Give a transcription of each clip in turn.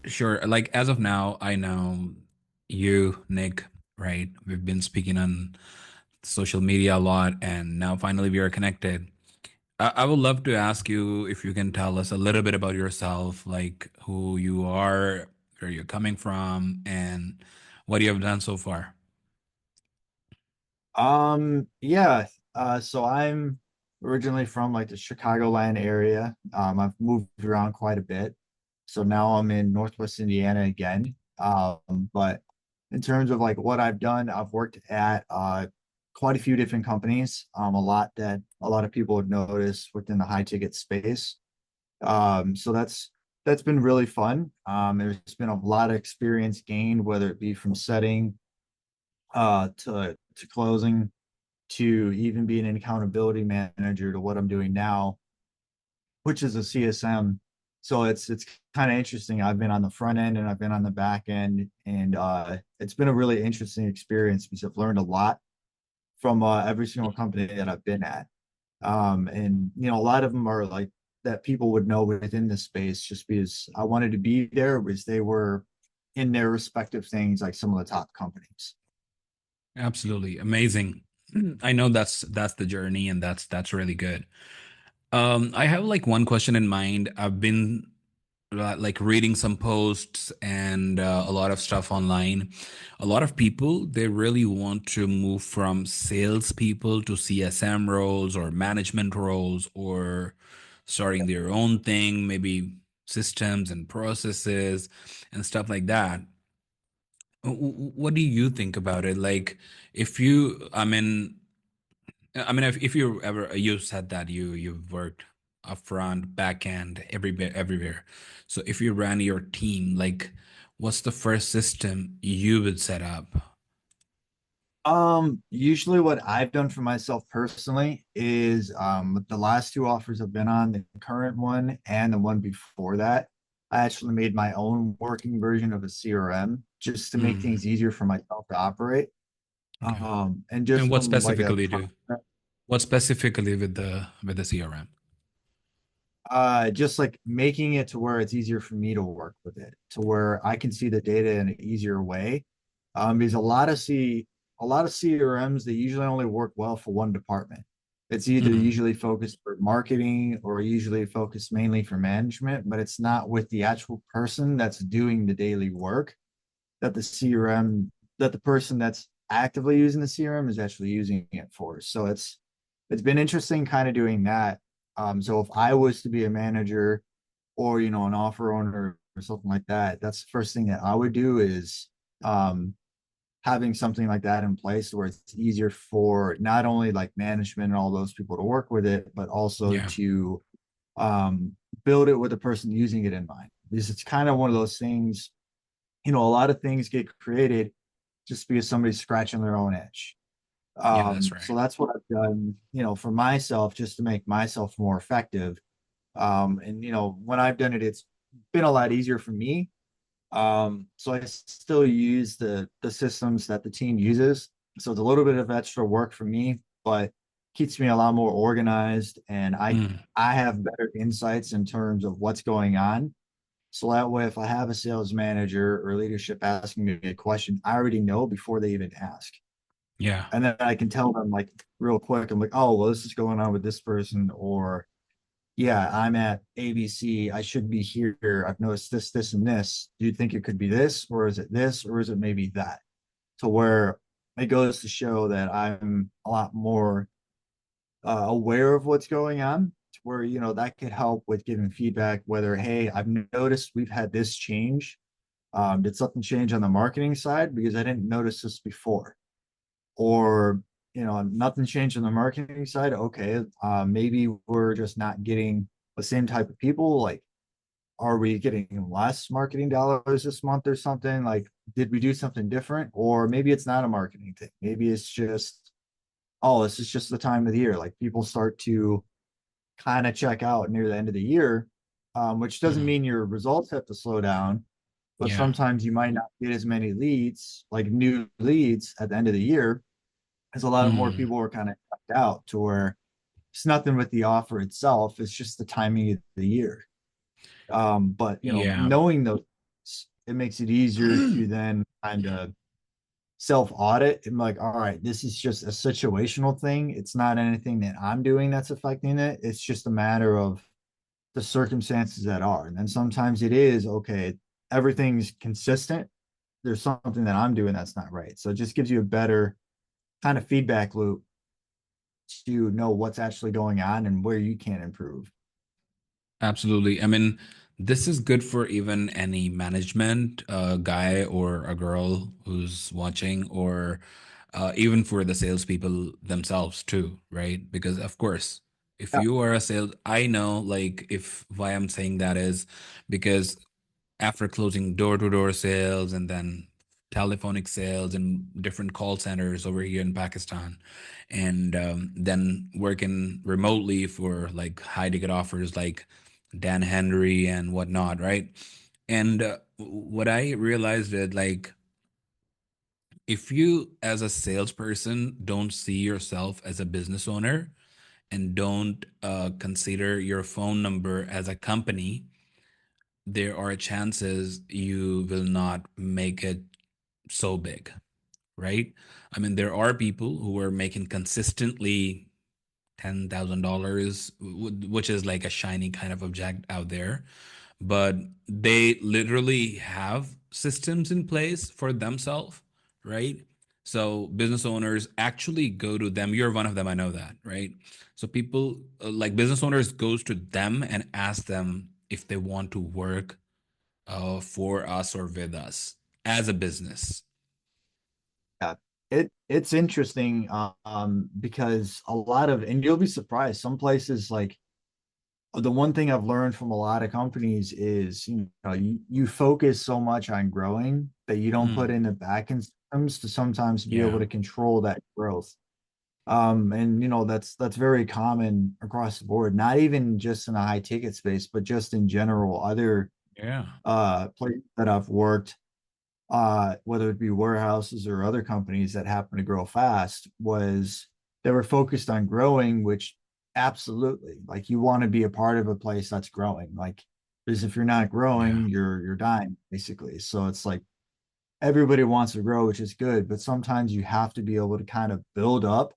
Sure. Like as of now, I know you, Nick, right? We've been speaking on social media a lot, and now finally we are connected. I would love to ask you if you can tell us a little bit about yourself, like who you are, where you're coming from, and what you have done so far. Yeah. So I'm originally from like the Chicagoland area. I've moved around quite a bit. So now I'm in Northwest Indiana again. But in terms of like what I've done, I've worked at quite a few different companies. A lot that a lot of people would notice within the high ticket space. So that's been really fun. There's been a lot of experience gained, whether it be from setting to closing to even being an accountability manager to what I'm doing now, which is a CSM. So it's kind of interesting. I've been on the front end and I've been on the back end, and it's been a really interesting experience because I've learned a lot from every single company that I've been at. And you know, a lot of them are like that people would know within the space just because I wanted to be there because they were in their respective things, like some of the top companies. Absolutely amazing. I know that's the journey, and that's really good. I have like one question in mind. I've been like reading some posts and a lot of stuff online. A lot of people, they really want to move from salespeople to CSM roles or management roles or starting their own thing, maybe systems and processes and stuff like that. What do you think about it? Like, if you, if you ever you said that you've worked up front, back end, everywhere. So if you ran your team, like, what's the first system you would set up? Usually what I've done for myself personally is the last two offers I've been on, the current one and the one before that, I actually made my own working version of a CRM just to make Mm, things easier for myself to operate. okay. And And just what from like a specifically do? What specifically with the CRM? just like making it to where it's easier for me to work with it, to where I can see the data in an easier way. Because a lot of CRMs, they usually only work well for one department. It's either Mm, usually focused for marketing or usually focused mainly for management, but it's not with the actual person that's doing the daily work that that the person that's actively using the CRM is actually using it for. So it's been interesting kind of doing that. So if I was to be a manager or you know an offer owner or something like that, that's the first thing that I would do is um, having something like that in place where it's easier for not only like management and all those people to work with it, but also yeah. to build it with the person using it in mind. Because it's kind of one of those things, you know, a lot of things get created just because somebody's scratching their own itch. Yeah, that's So right. that's what I've done, you know, for myself, just to make myself more effective. And you know, when I've done it, it's been a lot easier for me. So I still use the systems that the team uses. So it's a little bit of extra work for me, but keeps me a lot more organized, and Mm, I have better insights in terms of what's going on. So that way, if I have a sales manager or leadership asking me a question, I already know before they even ask. yeah. And then I can tell them like real quick. I'm like, oh, well, this is going on with this person, or yeah, I'm at ABC. I should be here. I've noticed this, this, and this. Do you think it could be this, or is it this, or is it maybe that? To where it goes to show that I'm a lot more aware of what's going on, to where, you know, that could help with giving feedback, whether, hey, I've noticed we've had this change. Did something change on the marketing side? Because I didn't notice this before. Or, you know, nothing changed on the marketing side. Okay, maybe we're just not getting the same type of people. Like, are we getting less marketing dollars this month or something? Like, did we do something different? Or maybe it's not a marketing thing. Maybe it's just, oh, this is just the time of the year. Like, people start to kind of check out near the end of the year, which doesn't Mm, mean your results have to slow down, but yeah. sometimes you might not get as many leads, like new leads at the end of the year, as a lot of more Mm, people are kind of checked out, to where it's nothing with the offer itself. It's just the timing of the year. But you know, yeah. knowing those, it makes it easier to then kind of self audit and like, all right, this is just a situational thing. It's not anything that I'm doing that's affecting it. It's just a matter of the circumstances that are. And then sometimes it is okay, everything's consistent. There's something that I'm doing that's not right. So it just gives you a better kind of feedback loop to know what's actually going on and where you can improve. Absolutely. I mean, this is good for even any management guy or a girl who's watching, or even for the salespeople themselves too, right? Because of course, if Yeah, you are a sales, I know like if why I'm saying that is because after closing door-to-door sales and then telephonic sales in different call centers over here in Pakistan, and then working remotely for like high ticket offers like Dan Henry and whatnot, right? And what I realized is like if you as a salesperson don't see yourself as a business owner and don't consider your phone number as a company, there are chances you will not make it so big, right? I mean, there are people who are making consistently $10,000, which is like a shiny kind of object out there, but they literally have systems in place for themselves, right? So business owners actually go to them. You're one of them, I know that, right? So people like business owners goes to them and ask them if they want to work for us or with us as a business. yeah. It's interesting because a lot of, and you'll be surprised, some places like the one thing I've learned from a lot of companies is, you focus so much on growing that you don't put Mm, in the back end systems to sometimes be able yeah, to control that growth. And that's very common across the board, not even just in a high ticket space, but just in general, other yeah, places that I've worked, whether it be warehouses or other companies that happen to grow fast, was they were focused on growing, which absolutely, like, you want to be a part of a place that's growing. Like, because if you're not yeah. growing, you're dying basically. So it's like everybody wants to grow, which is good, but sometimes you have to be able to kind of build up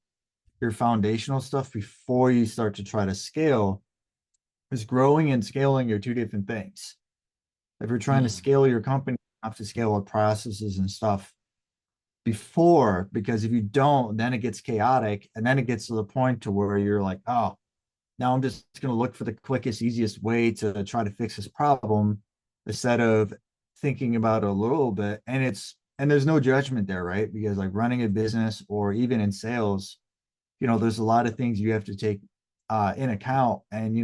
your foundational stuff before you start to try to scale. Because growing and scaling are two different things. If you're trying to Mm, scale your company, you have to scale up processes and stuff before, because if you don't, then it gets chaotic, and then it gets to the point to where you're like, oh, now I'm just going to look for the quickest, easiest way to try to fix this problem instead of thinking about it a little bit. And there's no judgment there, right? Because like running a business or even in sales, there's a lot of things you have to take in account. And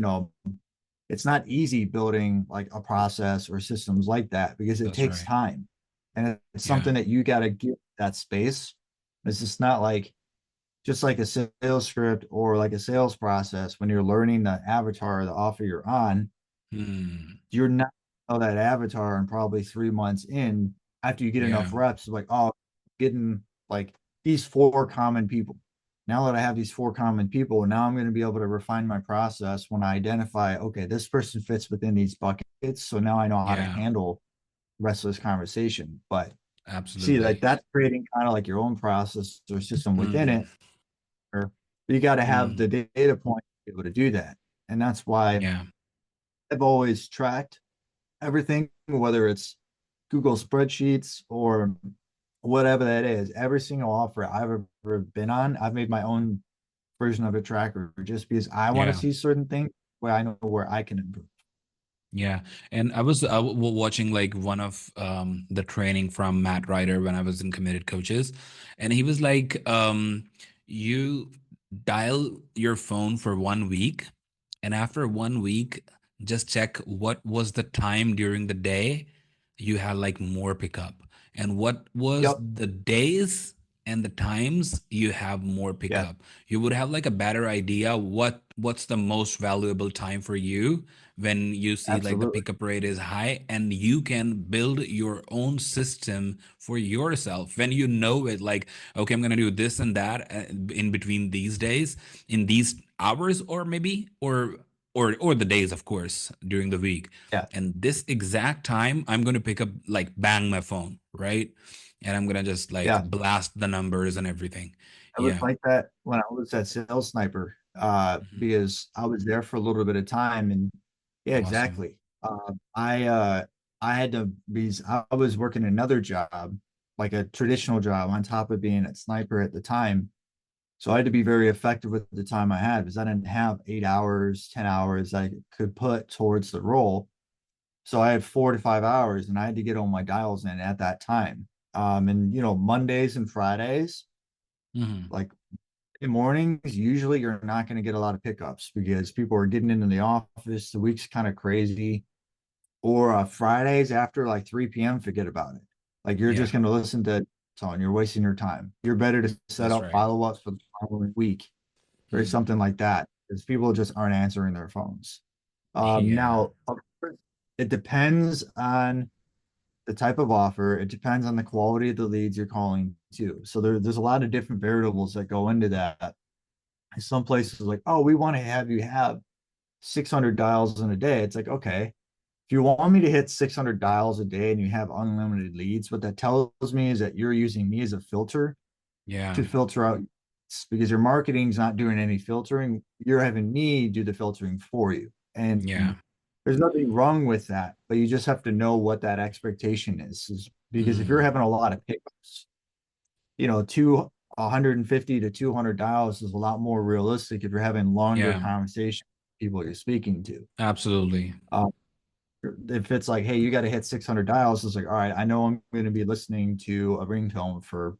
it's not easy building like a process or systems like that because it that's takes right. time, and it's Yeah, something that you got to give that space. It's just not like just like a sales script or like a sales process. When you're learning the avatar, the offer you're on, mm, you're not know that avatar, and probably 3 months in, after you get yeah, enough reps, like, oh, getting like these four common people. Now that I have these four common people, now I'm going to be able to refine my process when I identify, okay, this person fits within these buckets. So now I know how to yeah, handle the rest of this conversation. But see, like absolutely. that's creating kind of like your own process or system within Mm, it. Or you got to have mm, the data point to be able to do that. And that's why yeah, I've always tracked everything, whether it's Google spreadsheets or whatever that is. Every single offer I've ever been on, I've made my own version of a tracker just because I want to yeah. see certain things where I know where I can improve. Yeah, and I was watching like one of the training from Matt Ryder when I was in Committed Coaches, and he was like, "You dial your phone for 1 week, and after 1 week, just check what was the time during the day you had like more pickup, and what was Yep. the days and the times you have more Yeah, pickup. You would have like a better idea what's the most valuable time for you when you see like the absolutely. pickup rate is high, and you can build your own system for yourself when you know it, like, okay, I'm going to do this and that in between these days, in these hours, or maybe, or or the days, of course, during the week. Yeah, And this exact time, I'm going to pick up, like, bang my phone, right? And I'm going to just like yeah. blast the numbers and everything. I was Yeah. like that when I was at Sales Sniper, Mhm. because I was there for a little bit of time, and yeah, Awesome. exactly. I had to be. I was working another job, like a traditional job, on top of being a sniper at the time. So I had to be very effective with the time I had because I didn't have 8 hours, 10 hours I could put towards the role. So I had 4 to 5 hours, and I had to get all my dials in at that time. And Mondays and Fridays, Hmm. like in mornings, usually you're not going to get a lot of pickups because people are getting into the office. The week's kind of crazy. Or Fridays after like 3 p.m., forget about it. Like you're just Yeah, going to listen to song. You're wasting your time. You're better to set that's up right. follow-ups for the following week or Hmm. something like that because people just aren't answering their phones. Yeah. Now, of course, it depends on the type of offer. It depends on the quality of the leads you're calling too. So there's a lot of different variables that go into that. Some places are like, oh, we want to have you have 600 dials in a day. It's like, okay, if you want me to hit 600 dials a day and you have unlimited leads, what that tells me is that you're using me as a filter Yeah. to filter out because your marketing's not doing any filtering. You're having me do the filtering for you. And Yeah. there's nothing wrong with that, but you just have to know what that expectation is because if you're Hmm. having a lot of pickups, two 150 to 200 dials is a lot more realistic if you're having longer Yeah. conversation with people you're speaking to. Absolutely. Um, if it's like, hey, you got to hit 600 dials, it's like, all right, I know I'm going to be listening to a ringtone for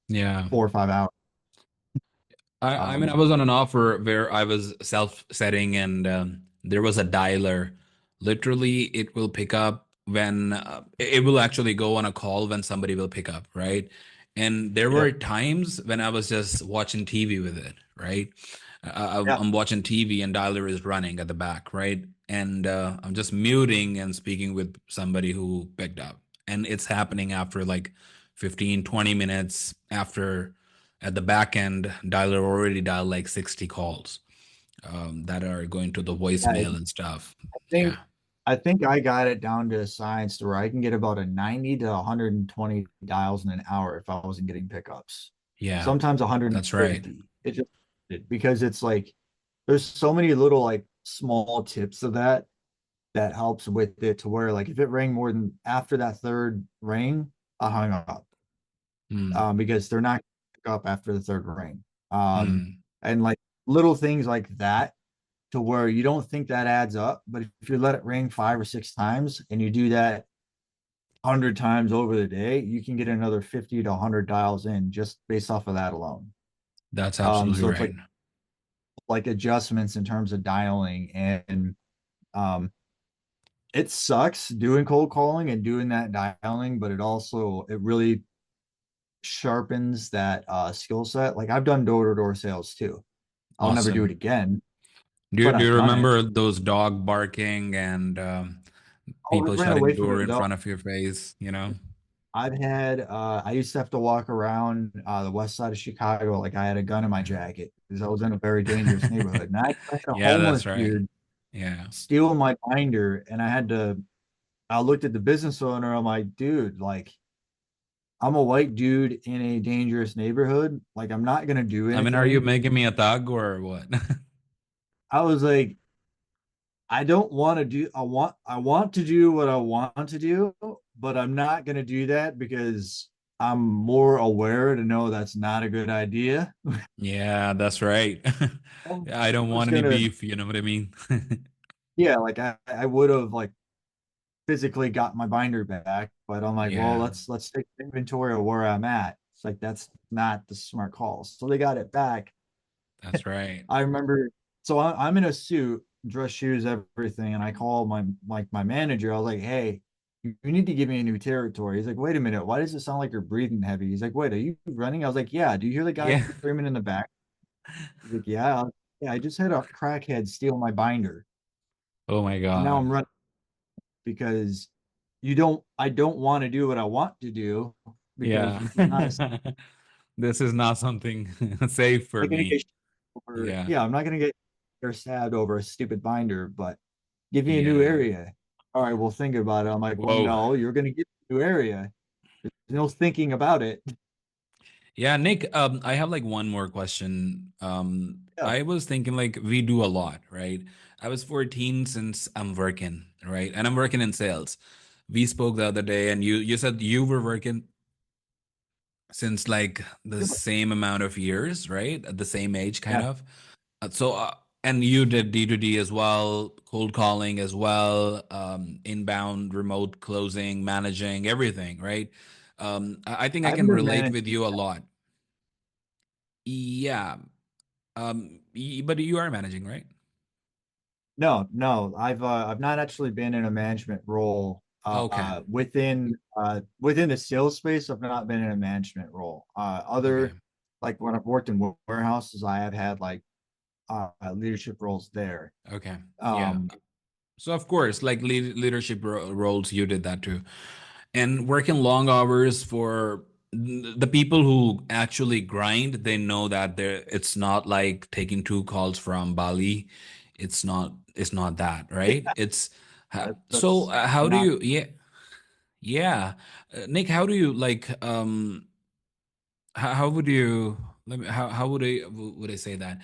Yeah. 4 or 5 hours. I mean, I Um, was on an offer where I was self-setting, and there was a dialer. Literally, it will pick up when it will actually go on a call when somebody will pick up, right? And there yeah, were times when I was just watching TV with it, right? yeah, I'm watching TV and dialer is running at the back, right? And I'm just muting and speaking with somebody who picked up. And it's happening after like 15, 20 minutes after at the back end, dialer already dialed like 60 calls that are going to the yeah. voicemail and stuff. I think Yeah. I think I got it down to a science to where I can get about a 90 to 120 dials in an hour if I wasn't getting pickups. Yeah. Sometimes That's right. 150. It just because it's like there's so many little like small tips of that helps with it to where like if it rang more than after that third ring, I hung up Hmm. because they're not pick up after the third ring. Um, Hmm. and like little things like that to where you don't think that adds up, but if you let it ring 5 or 6 times and you do that 100 times over the day, you can get another 50 to 100 dials in just based off of that alone. That's absolutely So it's right. like adjustments in terms of dialing and um it sucks doing cold calling and doing that dialing, but it really sharpens that skill set. Like I've done door-to-door sales too. I'll never do it Awesome. again, Do but do I've you done it. remember those dog barking and Oh, I people ran shutting away from door it in though. front of your face, you know? I used to have to walk around the west side of Chicago like I had a gun in my jacket because I was in a very dangerous neighborhood. And I had a Yeah, that's homeless right. dude Yeah. steal my binder, and I looked at the business owner. I'm like, dude, like, I'm a white dude in a dangerous neighborhood. Like, I'm not gonna do I mean, are you anything. making me a thug or what? I was like, I don't want to do, I want to do what I want to do, but I'm not gonna do that because I'm more aware to know that's not a good idea. Yeah, that's right. I I don't was want any gonna, beef, you know what I mean? yeah, like I would have like physically got my binder back, but I'm like, well, Yeah, let's take inventory of where I'm at. It's like that's not the smart call. So they got it back. that's right. I remember, so I'm in a suit, dress shoes, everything, and I call my manager. I was like, hey, you need to give me a new territory. He's like, wait a minute, why does it sound like you're breathing heavy? He's like, wait, are you running? I was like, yeah. Do you hear the guy Yeah. screaming in the back? He's like, yeah. Yeah, I just had a crackhead steal my binder, Oh my and now God. I'm running because I don't want to do what I want to do because Yeah. this is not a This is not something safe for not going to me. get over. Yeah. Yeah, I'm not going to get. they're sad over a stupid binder, but give me a new Yeah. area. All right, well, think about it. I'm like, well, Whoa. no, you're going to get a new area. There's no thinking about it. Yeah, Nick, I have like one more question. Yeah, I was thinking like we do a lot, right? I was 14 since I'm working, right? And I'm working in sales. We spoke the other day and you said you were working since like the same amount of years, right? At the same age, kind yeah. of. So, and you did D2D as well, cold calling as well, inbound, remote closing, managing, everything, right? I think I I've can been relate with managing. you a lot. Yeah. But you are managing, right? No, no, I've not actually been in a management role Okay. within the sales space. I've not been in a management role. Okay. Other like when I've worked in warehouses, I have had like leadership roles there. Okay. Yeah. Um, So of course, like leadership roles, you did that too. And working long hours for the people who actually grind, they know that it's not like taking two calls from Bali. It's not that, right? It's so that's how do not. you, yeah, yeah. Nick, how do you like how would you let me how would I say that?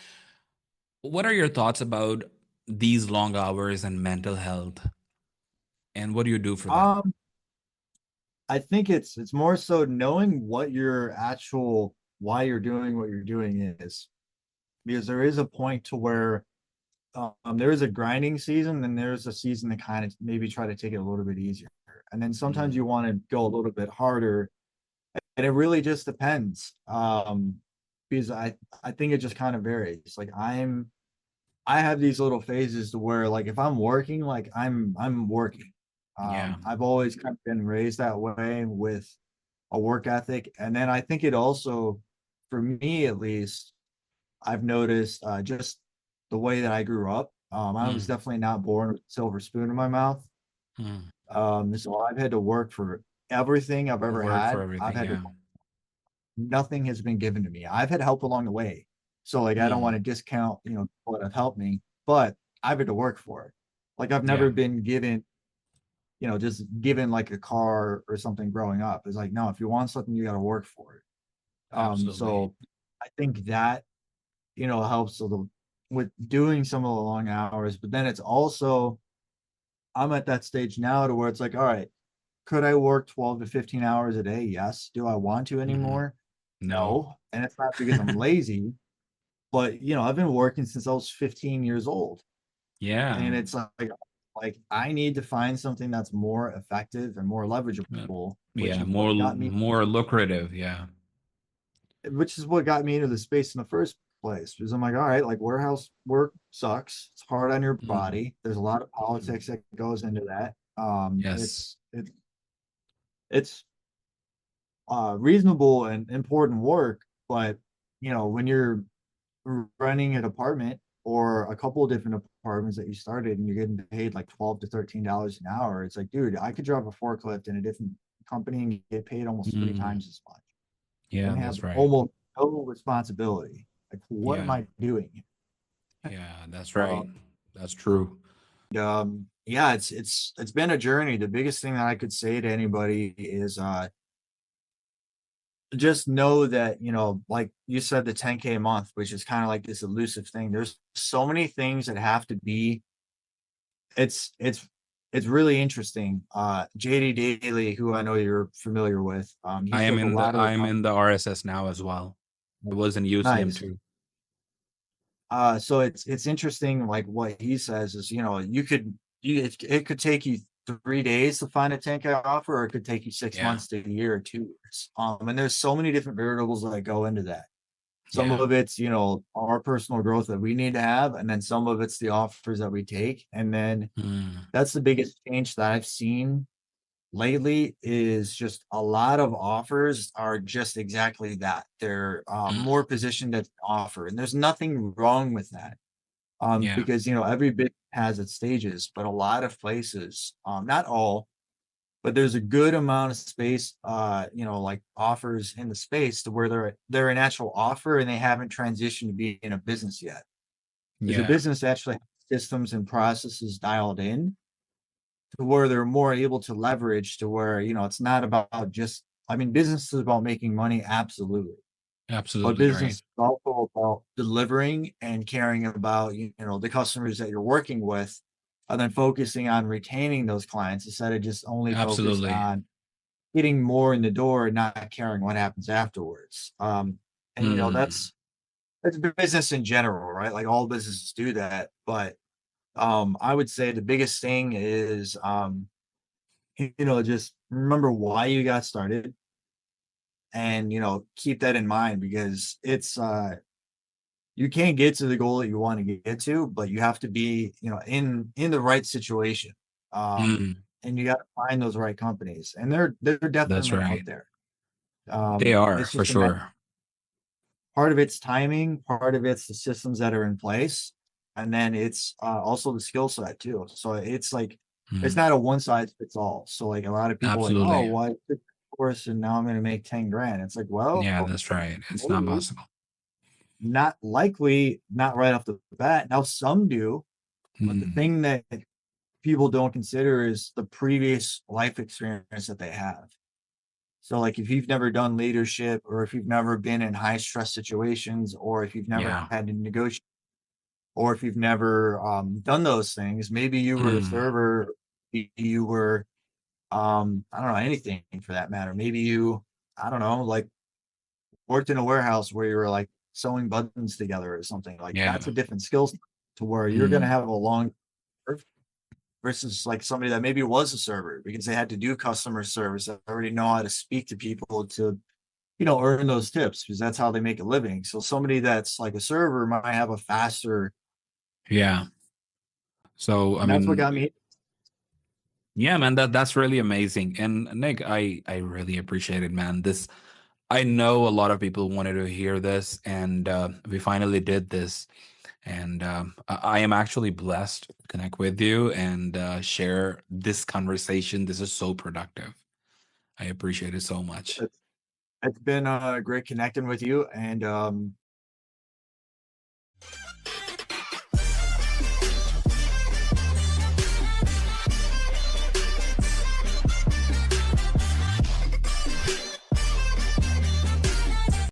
What are your thoughts about these long hours and mental health? And what do you do for that? Um, I think it's more so knowing what your actual why you're doing what you're doing is, because there is a point to where there is a grinding season, and there's a season to kind of maybe try to take it a little bit easier, and then sometimes Mm, you want to go a little bit harder, and it really just depends. Because I think it just kind of varies. Like I have these little phases to where like if I'm working, like I'm working. yeah. I've always kind of been raised that way with a work ethic. And then I think it also, for me at least, I've noticed just the way that I grew up. I was Mm, definitely not born with a silver spoon in my mouth. mm. So I've had to work for everything I've ever Work for had. I've everything. had to, Yeah. nothing has been given to me. I've had help along the way. So like I don't want Mm, to discount, what have helped me, but I've had to work for it. Like I've yeah. never been given, just given like a car or something growing up. It's like, no, if you want something, you got to work for it. Absolutely. So I think that, helps a little with doing some of the long hours, but then it's also, I'm at that stage now to where it's like, all right, could I work 12 to 15 hours a day? Yes. Do I want to Hmm. anymore? No. No. And it's not because I'm lazy, but I've been working since I was 15 years old. Yeah. And it's like I need to find something that's more effective and more Uh, leverageable, which Yeah. is More what got me more lucrative. Yeah. into the space in the first place. Because I'm like, all right, like warehouse work sucks. It's hard on your Mm, body. There's a lot of mm. politics that goes into that. Yes. It's reasonable and important work, but when you're running a department or a couple of different departments that you started and you're getting paid like $12 to $13 an hour, it's like, dude, I could drive a forklift in a different company and get paid almost three Mm, times as much yeah, and have that's right. almost no responsibility. Like, what am Yeah. I doing? Yeah, that's right. Um, That's true. yeah, it's been a journey. The biggest thing that I could say to anybody is just know that, like you said, the 10K a month, which is kind of like this elusive thing. There's so many things that have to be. It's really interesting. JD Daly, who I know you're familiar with, he says a lot I am about in the RSS now as well. I was in UCM nice. too. So it's interesting, like what he says is, it could take you 3 days to find a 10K offer, or it could take you six Yeah. months to a year or 2 years. And there's so many different variables that go into that. Some Yeah. of it's, our personal growth that we need to have, and then some of it's the offers that we take. And then Mm, that's the biggest change that I've seen lately is just a lot of offers are just exactly that. They're mm. more positioned at offer, and there's nothing wrong with that. Yeah. Because every bit has its stages, but a lot of places, not all, but there's a good amount of space, like offers in the space to where they're an actual offer and they haven't transitioned to being a business yet. Is a Yeah. business actually has systems and processes dialed in to where they're more able to leverage to where, it's not about just, I mean, business is about making money, absolutely. But Absolutely business right. is also about delivering and caring about, the customers that you're working with, and then focusing on retaining those clients instead of just only focused Absolutely. on getting more in the door and not caring what happens afterwards. And Mm, that's business in general, right? Like all businesses do that. But I would say the biggest thing is just remember why you got started and keep that in mind because it's you can't get to the goal that you want to get to, but you have to be, in the right situation. mm, And you got to find those right companies, and they're that's definitely out right. there. They are It's for just a matter. sure. Part of it's timing, part of it's the systems that are in place, and then it's also the skill set too. So it's like it's Mm, not a one size fits all. So like a lot of people are like, oh, absolutely. well, I took the course and now I'm going to make 10 grand. It's like, Yeah, well, that's right. It's not maybe possible. not likely, not right off the bat. Now some do, but the Mm, thing that people don't consider is the previous life experience that they have. So, like, if you've never done leadership, or if you've never been in high stress situations, or if you've never yeah. had to negotiate, or if you've never done those things, maybe you were a Mm, server, you were, I don't know, anything for that matter. Maybe you, I don't know, like worked in a warehouse where you were like sewing buttons together or something. Like, that's yeah. a different skill set to where you're going to Mm, have a long curve versus like somebody that maybe was a server because they had to do customer service. They already know how to speak to people to earn those tips because that's how they make a living. So somebody that's like a server might have a faster, yeah. So, I and that's what mean, got me. yeah, man, that's really amazing. And Nick, I really appreciate it, man. This I know a lot of people wanted to hear this, and we finally did this. And I am actually blessed to connect with you and share this conversation. This is so productive. I appreciate it so much. It's been great connecting with you, and